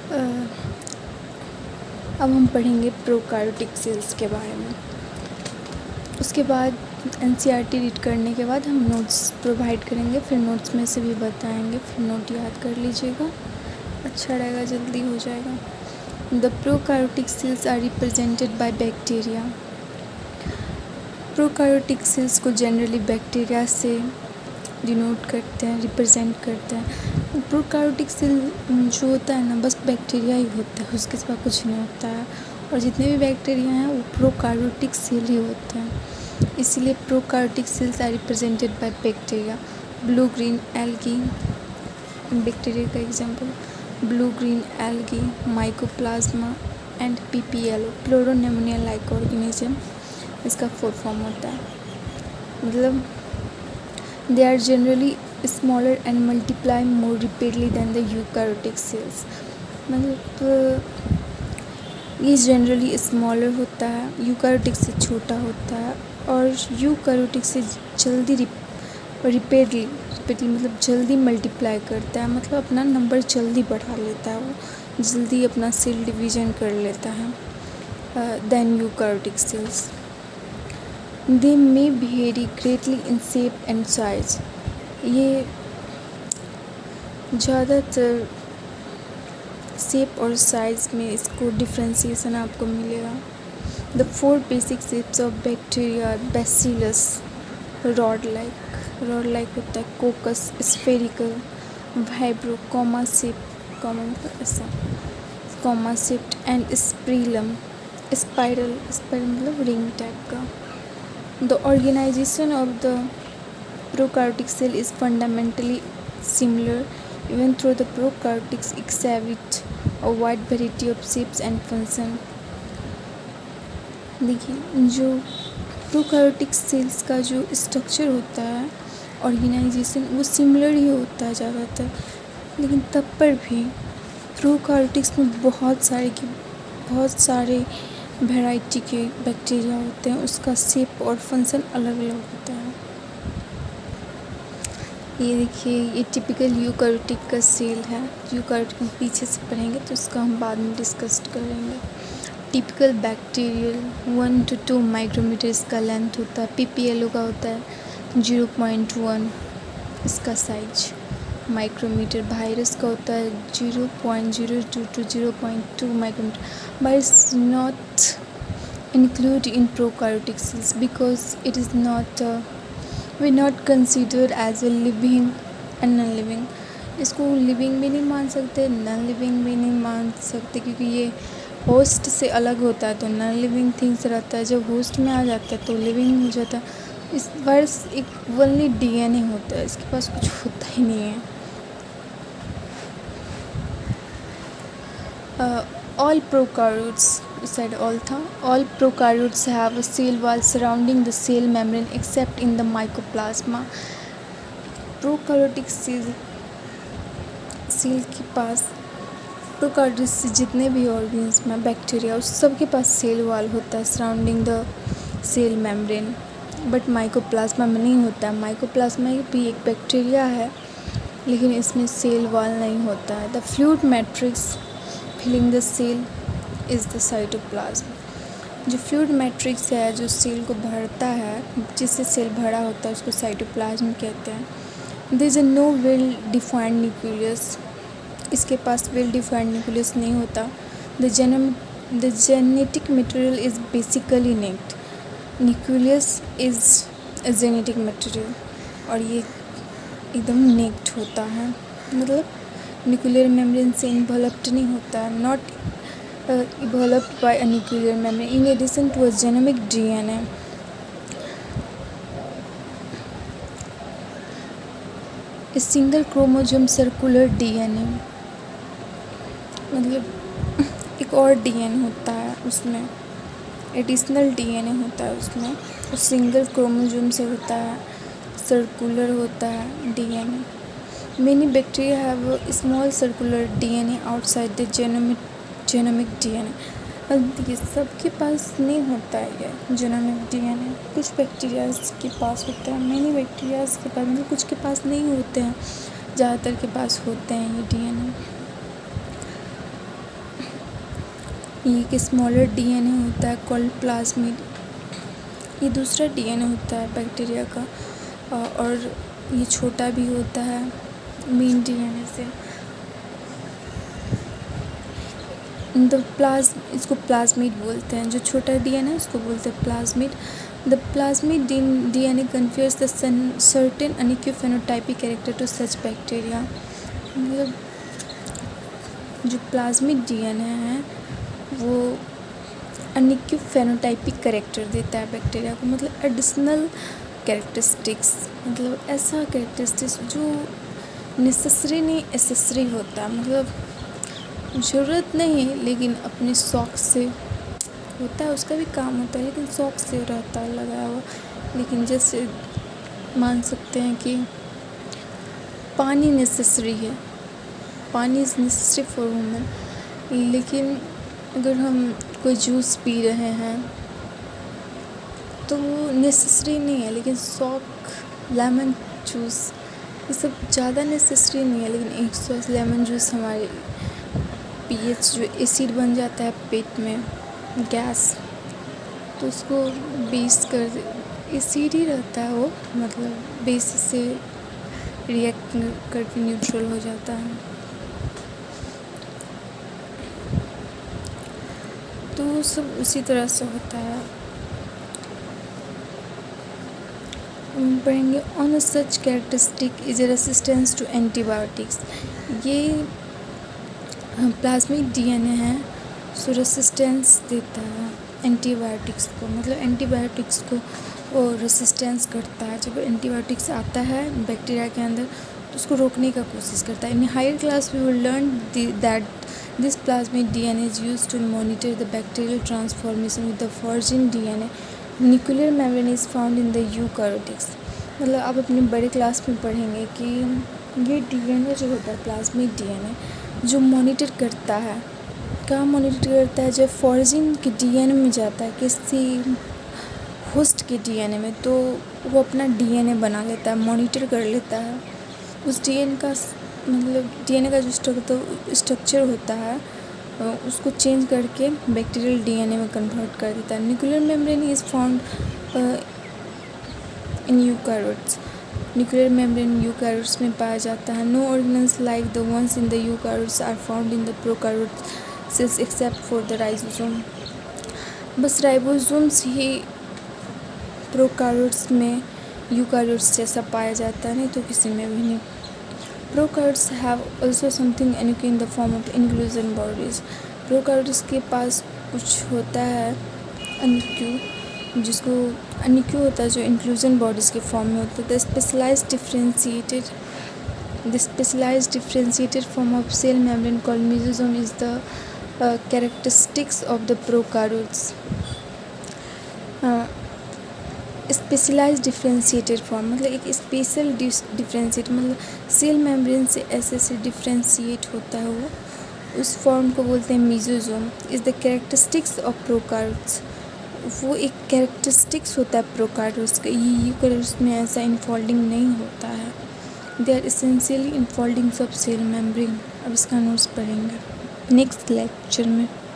अ, अब हम पढ़ेंगे प्रोकार्योटिक सेल्स के बारे में। उसके बाद एनसीईआरटी रीड करने के बाद हम नोट्स प्रोवाइड करेंगे, फिर नोट्स में से भी बताएंगे, फिर नोट याद कर लीजिएगा, अच्छा रहेगा, जल्दी हो जाएगा। The prokaryotic cells are represented by bacteria. Prokaryotic cells को जनरली बैक्टीरिया से डिनोट करते हैं, रिप्रेजेंट करते हैं। प्रोकार्योटिक सेल जो होता है ना, बस बैक्टीरिया ही होता है, उसके सिवा कुछ नहीं होता है। और जितने भी बैक्टीरिया हैं वो प्रोकार्योटिक सेल ही होते हैं। इसीलिए prokaryotic cells are represented by bacteria. Blue green algae, bacteria का example blue green algae, mycoplasma and PPLO, pleuropneumonia like organism, इसका फुल फॉर्म होता है। मतलब they are generally smaller and multiply more rapidly than the eukaryotic cells। मतलब ये generally smaller होता है, eukaryotic से छोटा होता है, और यूकारियोटिक से जल्दी रिपीटली मतलब जल्दी मल्टीप्लाई करता है, मतलब अपना नंबर जल्दी बढ़ा लेता है, वो जल्दी अपना सेल डिवीजन कर लेता है then eukaryotic cells. They may very greatly in shape and size. ये ज़्यादातर शेप और साइज में इसको डिफ्रेंसिएशन आपको मिलेगा। The 4 basic shapes of bacteria bacillus, rod like होता है, कोकस, spherical, vibro, comma shape, comma मतलब ऐसा, कॉमा शेप्ड, एंड स्प्रीलम, स्पाइरल मतलब रिंग टाइप का। The organization of the prokaryotic cell is fundamentally similar, even though the prokaryotics exhibit a wide variety of shapes and function। देखिए, जो prokaryotic cells का जो structure होता है, ऑर्गेनाइजेशन, वो similar ही होता है ज़्यादातर, लेकिन तब पर भी प्रोकार्योटिक्स में बहुत सारे वैरायटी के बैक्टीरिया होते हैं, उसका शेप और फंक्शन अलग अलग होता है। ये देखिए, ये टिपिकल यूकारियोटिक का सेल है। यूकारियोटिक हम पीछे से पढ़ेंगे तो उसका हम बाद में डिस्कस करेंगे। टिपिकल बैक्टीरियल 1 to 2 माइक्रोमीटर इसका लेंथ होता है। पीपीएलओ का होता है 0.1 इसका साइज माइक्रोमीटर। वायरस का होता है 0.02 to 0.2 micrometre. Virus not included in prokaryotic cells because it is not considered as a living and non-living। इसको लिविंग भी नहीं मान सकते, नॉन लिविंग भी नहीं मान सकते, क्योंकि ये होस्ट से अलग होता है, तो नॉन लिविंग थिंग्स रहता है, जब होस्ट में आ जाता है तो लिविंग हो जाता है। इस वायरस एक ओनली डीएनए होता है, इसके पास कुछ होता ही नहीं है। All prokaryotes, said all था, all prokaryotes have a cell wall surrounding the cell membrane except in the mycoplasma। Prokaryotic cell के पास, प्रोकार्योटिक से जितने भी ऑर्गेनिज्म हैं, बैक्टीरिया, उस सब के पास सेल वॉल होता है surrounding the cell membrane, but mycoplasma में नहीं होता है। माइकोप्लाज्मा भी एक बैक्टीरिया है, लेकिन इसमें सेल वॉल नहीं होता है। The fluid matrix filling the cell is the cytoplasm. जो फ्लूइड मैट्रिक्स है, जो सेल को भरता है, जिससे सेल भरा होता है, उसको साइटोप्लाज्म कहते हैं। There is no well defined nucleus, इसके पास वेल डिफाइंड न्यूक्लियस नहीं होता। The genetic material is basically naked, nucleus is genetic material, और ये एकदम नेक्ड होता है, मतलब न्यूक्लियर मेम्ब्रेन से इन्वॉल्व्ड नहीं होता है, not evolved by a nuclear membrane in addition to a genomic DNA। A single chromosome circular DNA, मतलब एक और डीएनए होता है, उसमें एडिशनल डीएनए होता है, उसमें उस सिंगल क्रोमोसोम से होता है, सर्कुलर होता है DNA. Many bacteria have a small circular DNA outside the genomic DNA। अब ये सबके पास नहीं होता है ये जेनोमिक डीएनए, कुछ बैक्टीरियाज के पास होता है, मेनी बैक्टीरियाज के पास, मतलब कुछ के पास नहीं होते हैं, ज़्यादातर के पास होते हैं ये डीएनए। ये एक स्मॉलर डीएनए होता है कॉल्ड प्लाज्मिड। ये दूसरा डीएनए होता है बैक्टीरिया का, और ये छोटा भी होता है मेन डीएनए से। इसको प्लाज्मिड बोलते हैं। जो छोटा डीएनए है उसको बोलते हैं plasmid. The plasmid DNA confers the certain unique phenotypic character to such bacteria. मतलब जो प्लाज्मिड डीएनए है वो अनइक्यू फेनोटाइपिक कैरेक्टर देता है बैक्टीरिया को, मतलब एडिशनल कैरेक्टरिस्टिक्स, मतलब ऐसा कैरेक्टरिस्टिक्स जो नेसेसरी नहीं एसेसरी होता है, मतलब ज़रूरत नहीं है लेकिन अपने शौक़ से होता है, उसका भी काम होता है लेकिन शौक़ से रहता है लगाया हुआ। लेकिन जैसे मान सकते हैं कि पानी नेसेसरी है, पानी इज़ नेसेसरी फॉर वुमेन, लेकिन अगर हम कोई जूस पी रहे हैं तो वो नेसेसरी नहीं है, लेकिन शौक़ लेमन जूस ये सब ज़्यादा नेसेसरी नहीं है, लेकिन एक सौ लेमन जूस हमारे पीएच जो एसिड बन जाता है पेट में गैस, तो उसको बेस कर एसिड ही रहता है वो, मतलब बेस से रिएक्ट करके न्यूट्रल हो जाता है। तो सब उसी तरह से होता है। हम पढ़ेंगे on such characteristic is resistance to antibiotics. ये प्लाज्मिक डीएनए है सो रेसिस्टेंस देता है एंटीबायोटिक्स को, मतलब एंटीबायोटिक्स को वो रेसिस्टेंस करता है। जब एंटीबायोटिक्स आता है बैक्टीरिया के अंदर तो उसको रोकने का कोशिश करता है। In higher class we will learn that this plasmid DNA is used to monitor the bacterial transformation with the foreign DNA. Nuclear membrane is found in the eukaryotes. मतलब आप अपने बड़े क्लास में पढ़ेंगे कि ये डीएनए जो होता है प्लाज्मिक डीएनए जो मॉनिटर करता है, कहाँ मॉनिटर करता है, जब फॉर्जिन के डीएनए में जाता है किसी होस्ट के डीएनए में, तो वो अपना डीएनए बना लेता है, मॉनिटर कर लेता है। उस डीएनए का मतलब डीएनए का जो स्ट्रक्चर होता है उसको चेंज करके बैक्टीरियल डीएनए में कन्वर्ट कर देता है। Nuclear membrane is found in eukaryotes. Nuclear membrane eukaryotes में पाया जाता है। No organelles like the ones in the eukaryotes are found in the prokaryote cells except for the ribosome. बस राइबोसोम्स ही प्रोकैरियोट्स में यूकैरियोट्स जैसा पाया जाता है, नहीं तो किसी में भी नहीं। Prokaryotes have also something unique in the form of inclusion bodies. Prokaryotes के पास कुछ होता है अनइक्यू, जिसको अनइक्यू होता है जो इंक्लूजन बॉडीज़ के फॉर्म में होता है। The specialised differentiated form of cell membrane called mesosome is the characteristics of the prokaryotes. Specialised differentiated form मतलब एक स्पेशल डिफरेंशिएट, मतलब सेल मेम्ब्रेन से ऐसे डिफरेंशिएट होता है वो, उस फॉर्म को बोलते हैं mesosome. Is the characteristics of prokaryotes. वो एक कैरेक्टरिस्टिक्स होता है प्रोकैरियोट्स का। ये यूकैरियोट्स में ऐसा इनफोल्डिंग नहीं होता है। They are essentially infoldings of cell membrane. अब इसका नोट्स पढ़ेंगे नेक्स्ट लेक्चर में।